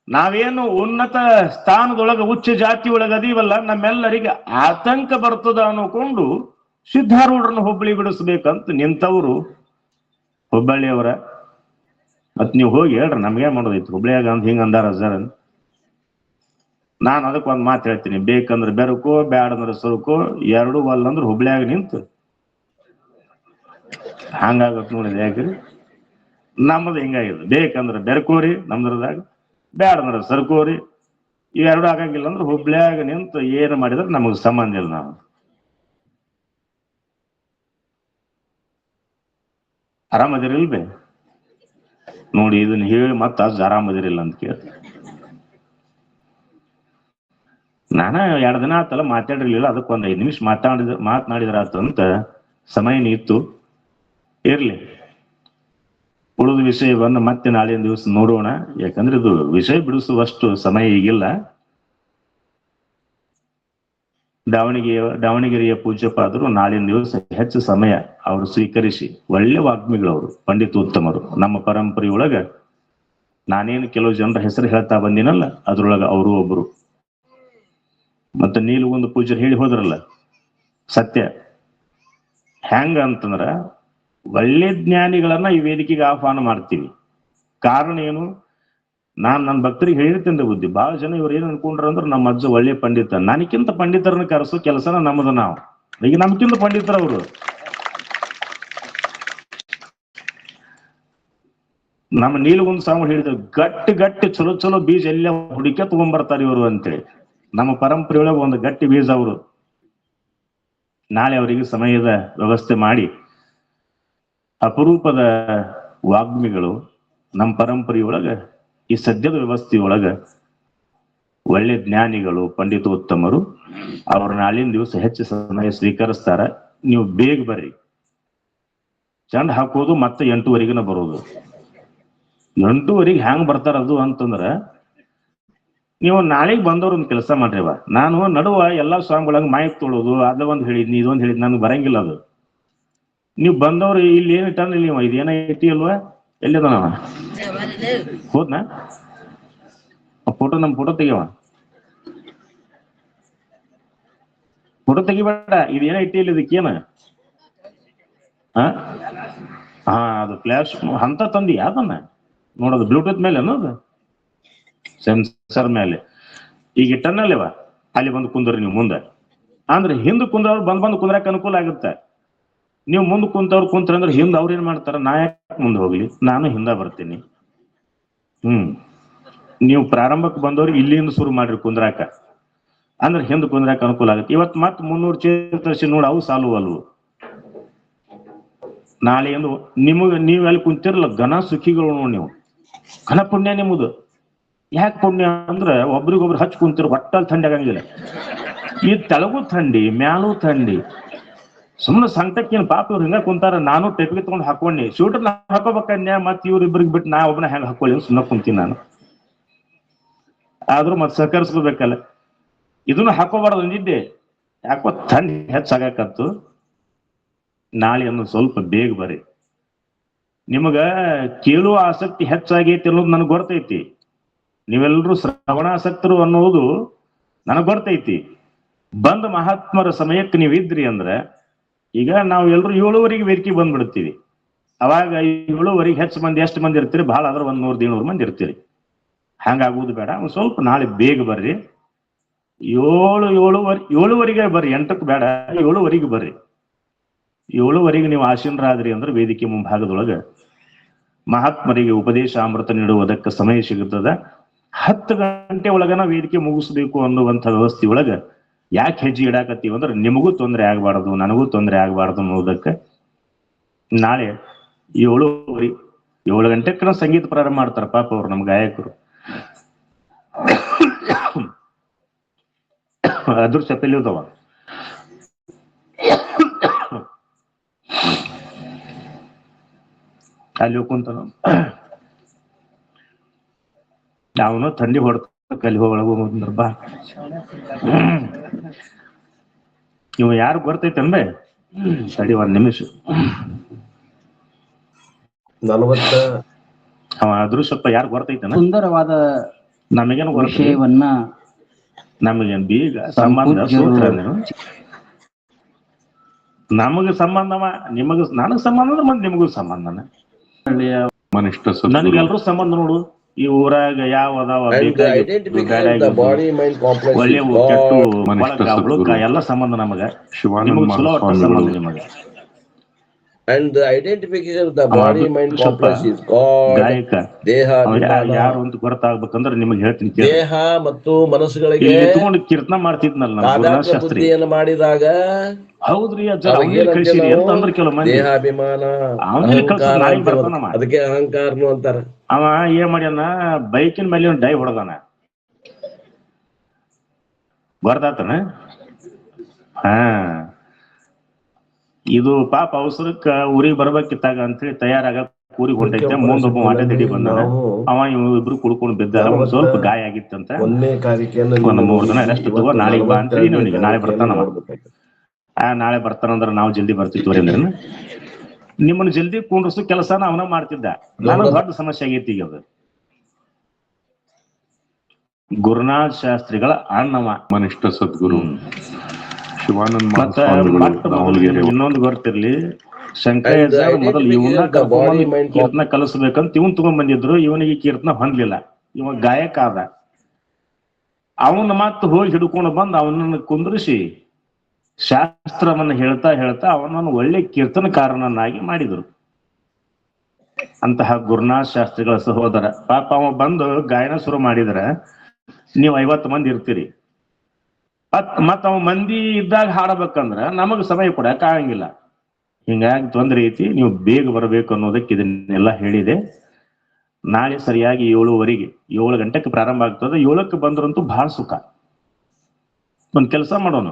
Speaker 1: ನಾವೇನು ಉನ್ನತ ಸ್ಥಾನದೊಳಗ ಉಚ್ಚ ಜಾತಿ ಒಳಗ ಅದೀವಲ್ಲ, ನಮ್ಮೆಲ್ಲರಿಗೆ ಆತಂಕ ಬರ್ತದ ಅನ್ಕೊಂಡು ಸಿದ್ಧಾರೂಢರನ್ನು ಹುಬ್ಬಳ್ಳಿ ಬಿಡಿಸ್ಬೇಕಂತ ನಿಂತವರು ಹುಬ್ಬಳ್ಳಿಯವರ. ಮತ್ ನೀವು ಹೋಗಿ ಹೇಳ್ರಿ, ನಮ್ಗೇನ್ ಮಾಡೋದೈತಿ, ಹುಬ್ಬಳ್ಳಿಯಾಗ ಅಂತ ಹಿಂಗ ಅಂದಾರ ಸರ್. ನಾನು ಅದಕ್ಕೊಂದು ಮಾತು ಹೇಳ್ತೀನಿ, ಬೇಕಂದ್ರೆ ಬೆರಕೋ, ಬ್ಯಾಡಂದ್ರೆ ಸರುಕೋ, ಎರಡೂ ಅಲ್ಲಂದ್ರೆ ಹುಬ್ಬಳ್ಳಿಯಾಗ ನಿಂತು ಹಂಗಾಗತ್ ನೋಡಿದೆ. ಯಾಕ್ರಿ ನಮ್ಮದು ಹಿಂಗಾಗಿದೆ, ಬೇಕಂದ್ರೆ ಬೆರಕೋರಿ ನಮ್ದ್ರದಾಗ, ಬ್ಯಾಡಂದ್ರೆ ಸರ್ಕೋರಿ. ಇವೆರಡು ಆಗಂಗಿಲ್ಲ ಅಂದ್ರೆ ಹುಬ್ಬಳ್ಳಿಯಾಗ ನಿಂತು ಏನು ಮಾಡಿದ್ರೆ ನಮಗ್ ಸಂಬಂಧ ಇಲ್ಲ. ನಾವು ಆರಾಮದಿರಿಲ್ಬೇ ನೋಡಿ, ಇದನ್ನ ಹೇಳಿ ಮತ್ತ ಅಷ್ಟು ಆರಾಮದಿರಿಲ್ಲ ಅಂತ ಕೇಳ್ತಾರೆ. ನಾನ 2 ದಿನ ಆತಲ್ಲ ಮಾತಾಡಿರ್ಲಿಲ್ಲ, ಅದಕ್ಕೊಂದ್ 5 ನಿಮಿಷ ಮಾತನಾಡಿದ್ರಾತಂತ ಸಮಯ ಇತ್ತು. ಇರ್ಲಿ, ಉಳಿದ ವಿಷಯವನ್ನು ಮತ್ತೆ ನಾಳಿನ ದಿವಸ ನೋಡೋಣ. ಯಾಕಂದ್ರೆ ಇದು ವಿಷಯ ಬಿಡಿಸುವಷ್ಟು ಸಮಯ ಈಗಿಲ್ಲ. ದಾವಣಗೆರೆಯ ಪೂಜ್ಯಪಾದರು ನಾಳಿನ ದಿವಸ ಹೆಚ್ಚು ಸಮಯ ಅವರು ಸ್ವೀಕರಿಸಿ, ಒಳ್ಳೆ ವಾಗ್ಮಿಗಳವರು, ಪಂಡಿತೋತ್ತಮರು. ನಮ್ಮ ಪರಂಪರೆಯೊಳಗ ನಾನೇನು ಕೆಲವು ಜನರ ಹೆಸರು ಹೇಳ್ತಾ ಬಂದಿನಲ್ಲ, ಅದ್ರೊಳಗ ಅವರು ಒಬ್ರು. ಮತ್ತೆ ನೀಲುಗುಂದ ಪೂಜ್ಯರು ಹೇಳಿ ಹೋದ್ರಲ್ಲ, ಸತ್ಯ. ಹೆಂಗ ಅಂತಂದ್ರ, ಒಳ್ಳೆ ಜ್ಞಾನಿಗಳನ್ನ ಈ ವೇದಿಕೆಗೆ ಆಹ್ವಾನ ಮಾಡ್ತೀವಿ. ಕಾರಣ ಏನು? ನಾನ್ ನನ್ನ ಭಕ್ತರಿಗೆ ಹೇಳಿರ್ತೇನೆ ಬುದ್ಧಿ. ಬಹಳ ಜನ ಇವ್ರು ಏನ್ ಅನ್ಕೊಂಡ್ರ ಅಂದ್ರೆ ನಮ್ಮ ಅಜ್ಜ ಒಳ್ಳೆ ಪಂಡಿತ, ನನಕ್ಕಿಂತ ಪಂಡಿತರನ್ನ ಕರೆಸೋ ಕೆಲಸನ ನಮ್ಮದು. ನಾವು ಈಗ ನಮ್ಕಿಂತ ಪಂಡಿತರ ಅವರು. ನಮ್ಮ ನೀಲಗುಂದ ಸ್ವಾಮಿ ಹೇಳಿದ್ರು, ಗಟ್ಟಿ ಗಟ್ಟಿ ಚಲೋ ಚಲೋ ಬೀಜ ಎಲ್ಲ ಹುಡುಕೆ ತಗೊಂಡ್ಬರ್ತಾರೆ ಇವರು ಅಂತೇಳಿ. ನಮ್ಮ ಪರಂಪರೆಯೊಳಗೆ ಒಂದು ಗಟ್ಟಿ ಬೀಜ ಅವರು. ನಾಳೆ ಅವರಿಗೆ ಸಮಯದ ವ್ಯವಸ್ಥೆ ಮಾಡಿ, ಅಪರೂಪದ ವಾಗ್ಮಿಗಳು ನಮ್ಮ ಪರಂಪರೆಯೊಳಗ, ಈ ಸದ್ಯದ ವ್ಯವಸ್ಥೆಯೊಳಗ ಒಳ್ಳೆ ಜ್ಞಾನಿಗಳು, ಪಂಡಿತೋತ್ತಮರು, ಅವ್ರ ನಾಳಿನ ದಿವಸ ಹೆಚ್ಚು ಸಮಯ ಸ್ವೀಕರಿಸ್ತಾರ. ನೀವು ಬೇಗ ಬರ್ರಿ. ಚಂಡ್ ಹಾಕೋದು ಮತ್ತೆ 8:30 ಬರೋದು. 8:30 ಹ್ಯಾಂಗ್ ಬರ್ತಾರ ಅದು ಅಂತಂದ್ರ, ನೀವು ನಾಳೆಗೆ ಬಂದವ್ರ ಒಂದು ಕೆಲಸ ಮಾಡ್ರಿವ. ನಾನು ನಡುವ ಎಲ್ಲಾ ಸ್ವಾಮಿಗಳಂಗ ಮಾಯಕ್ ತೊಳೋದು ಅದ ಒಂದ್ ಹೇಳಿದ್ನಿ, ಇದೊಂದ್ ಹೇಳಿದ್ ನನ್ಗೆ ಬರಂಗಿಲ್ಲ ಅದು. ನೀವು ಬಂದವ್ರು ಇಲ್ಲಿ ಏನ್ ಇಟ್ಟಾನ, ನೀವು ಇದೇನ ಐತಿ ಅಲ್ವಾ, ಎಲ್ಲಿದ ನಾವ ಹೋದ್ನಾ ಫೋಟೋ, ನಮ್ ಫೋಟೋ ತೆಗಿವ, ಫೋಟೋ ತೆಗಿಬೇಡ. ಇದೇನ ಐತಿ ಇಲ್ಲಿ, ಇದಕ್ಕೇನ ಹಾ ಅದು ಫ್ಲಾಶ್ ಅಂತ ತಂದಿ ಯಾವ್ದನ್ನ ನೋಡೋದು, ಬ್ಲೂಟೂತ್ ಮೇಲೆ ಅನ್ನೋದು ಸೆನ್ಸರ್ ಮೇಲೆ. ಈಗ ಇಟ್ಟನಲ್ಲಿವ, ಅಲ್ಲಿ ಬಂದು ಕುಂದ್ರಿ ನೀವು ಮುಂದೆ. ಅಂದ್ರೆ ಹಿಂದ್ ಕುಂದ್ರವ್ರು ಬಂದ್ ಕುಂದ್ರಕ್ ಅನುಕೂಲ ಆಗುತ್ತೆ. ನೀವು ಮುಂದ್ ಕುಂತವ್ರು ಕುಂತ್ರಿ ಅಂದ್ರೆ ಹಿಂದ್ ಅವ್ರ ಏನ್ ಮಾಡ್ತಾರ, ನಾ ಯಾಕೆ ಮುಂದೆ ಹೋಗ್ಲಿ, ನಾನು ಹಿಂದ ಬರ್ತೀನಿ. ನೀವು ಪ್ರಾರಂಭಕ್ಕೆ ಬಂದವ್ರಿಗೆ ಇಲ್ಲಿಂದ ಶುರು ಮಾಡ್ರಿ ಕುಂದ್ರಾಕ, ಅಂದ್ರೆ ಹಿಂದ್ ಕುಂದ್ರಾಕ ಅನುಕೂಲ ಆಗುತ್ತೆ. ಇವತ್ತು ಮತ್ 300 ಚೇರ್ ತರಿಸಿ ನೋಡಿ, ಅವು ಸಾಲು ಅಲ್ವು. ನಾಳೆ ಎಂದು ನೀವು ಅಲ್ಲಿ ಕುಂತಿರಲ್ಲ, ಘನ ಸುಖಿಗಳು ನೋಡಿ, ನೀವು ಘನ ಪುಣ್ಯ ನಿಮ್ಮದು. ಯಾಕೆ ಪುಣ್ಯ ಅಂದ್ರೆ ಒಬ್ರಿಗೊಬ್ರು ಹಚ್ ಕುಂತಿರು, ಒಟ್ಟಲ್ಲಿ ಥಂಡಿ ಆಗಂಗಿಲ್ಲ. ಈ ತೆಳಗೂ ಥಂಡಿ, ಮ್ಯಾಲೂ ಥಂಡಿ. ಸುಮ್ಮನೆ ಸಂಕಟಕ್ಕೇನು ಪಾಪ ಇವ್ರು ಹಿಂಗ ಕುಂತಾರ. ನಾನು ಟೆಪ್ಗೆ ತಗೊಂಡು ಹಾಕೊಂಡಿ, ಶೂಟರ್ ಹಾಕೋಬೇಕನ್ಯ, ಮತ್ ಇವ್ರ ಇಬ್ಬರಿಗೆ ಬಿಟ್ಟು ನಾ ಒಬ್ಬನ ಹೆಂಗ್ ಹಾಕೊಳ್ಳಿ ಸುಮ್ಮನೆ ಕುಂತೀನಿ ನಾನು. ಆದ್ರೂ ಮತ್ ಸಹಕರಿಸ್ಕೋಬೇಕಲ್ಲ, ಇದನ್ನು ಹಾಕೋಬಾರ್ದು ಅಂದಿದ್ದೆ. ಯಾಕೋ ಥಂಡಿ ಹೆಚ್ಚಾಗಕತ್ತು. ನಾಳೆ ಅನ್ನು ಸ್ವಲ್ಪ ಬೇಗ ಬರ್ರಿ. ನಿಮಗ ಕೇಳುವ ಆಸಕ್ತಿ ಹೆಚ್ಚಾಗೈತಿ ಅನ್ನೋದು ನನಗೆ ಗೊತ್ತೈತಿ. ನೀವೆಲ್ಲರೂ ಶ್ರವಣಾಸಕ್ತರು ಅನ್ನೋದು ನನಗ್ ಗೊತ್ತೈತಿ. ಬಂದ ಮಹಾತ್ಮರ ಸಮಯಕ್ಕೆ ನೀವು ಇದ್ರಿ ಅಂದ್ರೆ, ಈಗ ನಾವು ಎಲ್ರು 7:30 ವೇದಿಕೆ ಬಂದ್ಬಿಡ್ತೀವಿ. ಅವಾಗ 7:30 ಹೆಚ್ಚು ಮಂದಿ, ಎಷ್ಟು ಮಂದಿ ಇರ್ತೀರಿ, ಬಹಳ ಆದ್ರೆ 100-200 ಮಂದಿ ಇರ್ತೀರಿ. ಹಂಗಾಗುವುದು ಬೇಡ. ಒಂದ್ ಸ್ವಲ್ಪ ನಾಳೆ ಬೇಗ ಬರ್ರಿ. 7:30 ಬರ್ರಿ, 8ಕ್ಕೆ ಬೇಡ, 7:30 ಬರ್ರಿ. 7:30 ನೀವು ಆಸೀನರಾದ್ರಿ ಅಂದ್ರೆ ವೇದಿಕೆ ಮುಂಭಾಗದೊಳಗ ಮಹಾತ್ಮರಿಗೆ ಉಪದೇಶ ಅಮೃತ ನೀಡುವುದಕ್ಕೆ ಸಮಯ ಸಿಗುತ್ತದೆ. 10 ಗಂಟೆ ಒಳಗನ ವೇದಿಕೆ ಮುಗಿಸ್ಬೇಕು ಅನ್ನುವಂಥ ವ್ಯವಸ್ಥೆಯೊಳಗ ಯಾಕೆ ಹೆಜ್ಜೆ ಇಡಾಕತ್ತೀವಿ ಅಂದ್ರೆ, ನಿಮಗೂ ತೊಂದರೆ ಆಗ್ಬಾರ್ದು, ನನಗೂ ತೊಂದರೆ ಆಗ್ಬಾರ್ದು ಅನ್ನೋದಕ್ಕೆ ನಾಳೆ 7:30 7 ಗಂಟೆಗೆ ಸಂಗೀತ ಪ್ರಾರಂಭ ಮಾಡ್ತಾರ ಪಾಪ ಅವ್ರು, ನಮ್ಮ ಗಾಯಕರು. ಅದ್ರ ಚಪ್ಪಲಿ ಇರ್ತಾವ. ಅಲ್ಲಿ ಹೋಗ್ಕೊಂತ ಅವನು ಥಂಡಿ ಹೊಡ್ತ ಕಲಿ ಒಳಗ ಬಾ. ಇವ ಯಾರು ಗೊತ್ತೈತನ್ಬೆ, ಸರಿ 1 ನಿಮಿಷ. ಅವ ಅದೃಶ್ಯಪ್ಪ ಯಾರು ಗೊತ್ತೈತನ, ಸುಂದರವಾದ ನಮಗೇನು ವಿಷಯವನ್ನ, ನಮಗೇನ್ ಬೀಗ ಸಂಬಂಧ ಸೂತ್ರ, ನಮಗ ಸಂಬಂಧವ, ನಿಮಗ ನನಗ್ ಸಂಬಂಧ ಅಂದ್ರೆ ಮತ್ತೆ ನಿಮಗೂ ಸಂಬಂಧನ. ನನಗೆಲ್ರೂ ಸಂಬಂಧ ನೋಡು. ಈ ಊರಾಗ ಯಾವ ಅದಾವ ಒಳ್ಳೆವು ಕೆಟ್ಟು ಎಲ್ಲ ಸಂಬಂಧ ನಮಗ, ನಿಮಗ ಚಲೋ ಒಟ್ಟ ಸಂಬಂಧ ನಿಮಗ.
Speaker 2: And the identification of the body mind complex is God,
Speaker 1: ಗಾಯಕ ಯಾರು ಅಂತ ಗೊತ್ತಾಗ್ಬೇಕಂದ್ರೆ ನಿಮಗೆ ಹೇಳ್ತೀನಿ.
Speaker 2: ದೇಹ ಮತ್ತು ಮನಸ್ಸುಗಳಿಗೆ
Speaker 1: ತಗೊಂಡು ಕೀರ್ತನ ಮಾಡ್ತಿದ್ನಲ್ಲ ಶಾಸ್ತ್ರಿ
Speaker 2: ಮಾಡಿದಾಗ,
Speaker 1: ಹೌದ್ರಿ ಕಳಿಸಿರಿ ಅಂತ ಅಂದ್ರೆ ಕೆಲವು ಮಂದಿ
Speaker 2: ದೇಹಾಭಿಮಾನ, ಅದಕ್ಕೆ ಅಹಂಕಾರನು ಅಂತಾರ.
Speaker 1: ಅವ ಏನ್ ಮಾಡ್ಯಾನ, ಬೈಕಿನ ಮೇಲೆ ಒಂದು ಡೈ ಹೊಡೆದಾನ, ಬರ್ದಾತನ. ಇದು ಪಾಪ ಅವಸರಕ್ಕ ಊರಿಗೆ ಬರ್ಬೇಕಿತ್ತಾಗ ಅಂತೇಳಿ ತಯಾರಾಗ ಊರಿಗೆ ಹೊಂಟೈತೆ. ಮುಂದೊಬ್ಬ ವಾಟೆ ತಡಿ ಬಂದಾನ, ಅವ ಇಬ್ರು ಕುಡ್ಕೊಂಡು ಬಿದ್ದಾರ. ಒಂದ್ ಸ್ವಲ್ಪ ಗಾಯ ಆಗಿತ್ತಂತ. 3 ದಿನ ರೆಸ್ಟ್ ತಗೋ, ನಾಳೆಗೆ ಬಾ ಅಂತೇಳಿ ಇವನಿಗೆ. ನಾಳೆ ಬರ್ತಾನ. ನಾಳೆ ಬರ್ತಾನಂದ್ರ ನಾವು ಜಲ್ದಿ ಬರ್ತಿದ್ವಿ ಅಂದ್ರೆ, ನಿಮ್ಮನ್ನ ಜಲ್ದಿ ಕುಂಡ್ರಸು ಕೆಲಸನ ಅವನ ಮಾಡ್ತಿದ್ದ. ನನಗ್ ದೊಡ್ಡ ಸಮಸ್ಯೆ ಆಗೈತಿ ಈಗ. ಅದು ಗುರುನಾಥ್ ಶಾಸ್ತ್ರಿಗಳ ಅಣ್ಣವ, ಮನಿಷ್ಠ ಸದ್ಗುರು ಇನ್ನೊಂದು ಗೊತ್ತಿರ್ಲಿ, ಶಂಕರಾಚಾರ್ಯ ಮೊದಲು ಇವನ್ನ ಕೀರ್ತನ ಕಲಿಸ್ಬೇಕಂತ ಇವನ್ ತಗೊಂಡ್ ಬಂದಿದ್ರು. ಇವನಿಗೆ ಕೀರ್ತನ ಹೊಂದ್ಲಿಲ್ಲ. ಇವ ಗಾಯಕ ಆದ. ಅವನ ಮತ್ತೆ ಹೋಗಿ ಹಿಡ್ಕೊಂಡು ಬಂದು ಅವನನ್ನು ಕುಂದ್ರಿಸಿ ಶಾಸ್ತ್ರವನ್ನ ಹೇಳ್ತಾ ಹೇಳ್ತಾ ಅವನನ್ನು ಒಳ್ಳೆ ಕೀರ್ತನಕಾರನನ್ನಾಗಿ ಮಾಡಿದರು. ಅಂತಹ ಗುರುನಾಥ್ ಶಾಸ್ತ್ರಿಗಳ ಸಹೋದರ. ಪಾಪ ಅವ ಬಂದು ಗಾಯನ ಶುರು ಮಾಡಿದ್ರ ನೀವು 50 ಮಂದಿ ಇರ್ತೀರಿ. ಮತ್ತ ಅವ ಮಂದಿ ಇದ್ದಾಗ ಹಾಡಬೇಕಂದ್ರ ನಮಗ್ ಸಮಯ ಕೊಡಕ್ ಆಗಂಗಿಲ್ಲ. ಹಿಂಗಾಗಿ ತೊಂದ್ರೆ ಐತಿ, ನೀವು ಬೇಗ ಬರಬೇಕು ಅನ್ನೋದಕ್ಕೆ ಇದನ್ನೆಲ್ಲ ಹೇಳಿದೆ. ನಾಳೆ ಸರಿಯಾಗಿ 7:15 7 ಗಂಟೆಗೆ ಪ್ರಾರಂಭ ಆಗ್ತದೆ. 7ಕ್ಕೆ ಬಂದ್ರಂತೂ ಬಹಳ ಸುಖ. ಒಂದ್ ಕೆಲಸ ಮಾಡೋಣ,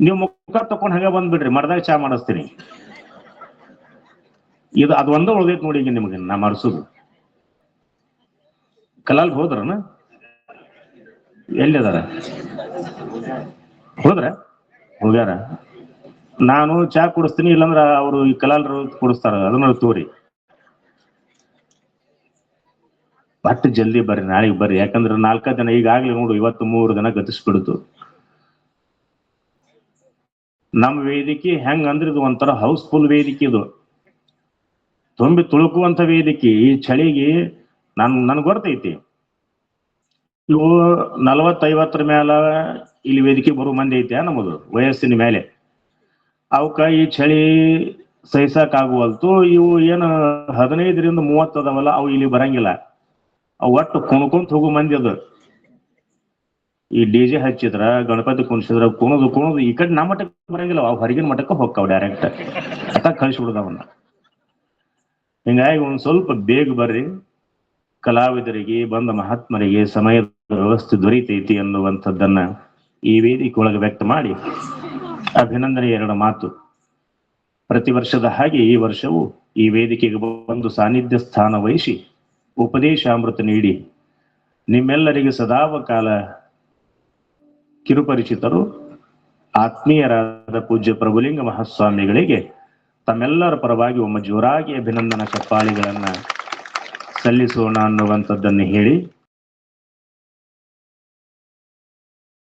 Speaker 1: ನೀವು ಮುಖ ತಕೊಂಡ್ ಹಂಗ ಬಂದ್ಬಿಡ್ರಿ, ಮರದಾಗ ಚಾ ಮಾಡಿಸ್ತೀನಿ. ಇದು ಅದು ಒಂದ ಉಳ್ದೈತಿ ನೋಡಿ. ಈಗ ನಿಮ್ಗೆ ನಾ ಮಾಡಿಸೋದು. ಕಲಾಲ್ ಹೋದ್ರನ? ಎಲ್ಲಿದಾರ? ಹೋದ್ರ? ಹೋಗ್ಯಾರ. ನಾನು ಚಾ ಕುಡಿಸ್ತೀನಿ, ಇಲ್ಲಾಂದ್ರ ಅವರು ಈ ಕಲಾಲ್ರು ಕುಡಿಸ್ತಾರ, ಅದನ್ನ ತೋರಿ. ಬಟ್ ಜಲ್ದಿ ಬರ್ರಿ, ನಾಳೆಗೆ ಬರ್ರಿ. ಯಾಕಂದ್ರೆ 4 ದಿನ ಈಗಾಗ್ಲೇ ನೋಡು, ಇವತ್ತು 3 ದಿನ ಗತಿಸ್ಬಿಡ್ತು. ನಮ್ಮ ವೇದಿಕೆ ಹೆಂಗ್ ಅಂದ್ರೆ ಇದು ಒಂಥರ ಹೌಸ್ಫುಲ್ ವೇದಿಕೆ. ಇದು ತುಂಬಿ ತುಳುಕುವಂತ ವೇದಿಕೆ. ಈ ಚಳಿಗೆ ನನ್ಗೆ ಗೊತ್ತೈತಿ, ಇವು 40-50 ಮೇಲೆ ಇಲ್ಲಿ ವೇದಿಕೆ ಬರೋ ಮಂದಿ ಐತೆ ನಮ್ಮದು ವಯಸ್ಸಿನ ಮೇಲೆ. ಅವಕ್ಕ ಈ ಚಳಿ ಸಹಿಸಕ್ ಆಗುವಲ್ತು. ಇವು ಏನು 15ರಿಂದ 30 ಅದಾವಲ್ಲ, ಅವು ಇಲ್ಲಿ ಬರಂಗಿಲ್ಲ. ಅವು ಒಟ್ಟು ಕುಣ್ಕೊಂತ ಹೋಗೋ ಮಂದಿ ಅದು. ಈ DJ ಹಚ್ಚಿದ್ರ, ಗಣಪತಿ ಕುಣಿಸಿದ್ರ ಕುಣದು ಈ ಕಡೆ ನಮ್ಮ ಮಠಕ್ಕೆ ಬರಂಗಿಲ್ಲ, ಅವ್ ಹೊರಗಿನ ಮಠಕ್ಕೆ ಹೋಗ್ತಾವ ಡೈರೆಕ್ಟ್. ಅತ್ತ ಕಳಿಸ್ಬಿಡುದವನ್ನ. ಹಿಂಗಾಗಿ ಒಂದ್ ಸ್ವಲ್ಪ ಬೇಗ ಬರ್ರಿ. ಕಲಾವಿದರಿಗೆ, ಬಂದ ಮಹಾತ್ಮರಿಗೆ ಸಮಯದ ವ್ಯವಸ್ಥೆ ದೊರೀತೈತಿ ಅನ್ನುವಂಥದ್ದನ್ನ ಈ ವೇದಿಕೆ ಒಳಗೆ ವ್ಯಕ್ತ ಮಾಡಿ ಅಭಿನಂದನೆ 2 ಮಾತು. ಪ್ರತಿ ವರ್ಷದ ಹಾಗೆ ಈ ವರ್ಷವೂ ಈ ವೇದಿಕೆಗೆ ಒಂದು ಸಾನ್ನಿಧ್ಯ ಸ್ಥಾನ ವಹಿಸಿ ಉಪದೇಶಾಮೃತ ನೀಡಿ ನಿಮ್ಮೆಲ್ಲರಿಗೆ ಸದಾವಕಾಲ ಕಿರುಪರಿಚಿತರು ಆತ್ಮೀಯರಾದ ಪೂಜ್ಯ ಪ್ರಭುಲಿಂಗ ಮಹಾಸ್ವಾಮಿಗಳಿಗೆ ತಮ್ಮೆಲ್ಲರ ಪರವಾಗಿ ಒಮ್ಮೆ ಜೋರಾಗಿ ಅಭಿನಂದನಾ ಚಪ್ಪಾಳಿಗಳನ್ನ ಸಲ್ಲಿಸೋಣ ಅನ್ನುವಂಥದ್ದನ್ನು ಹೇಳಿ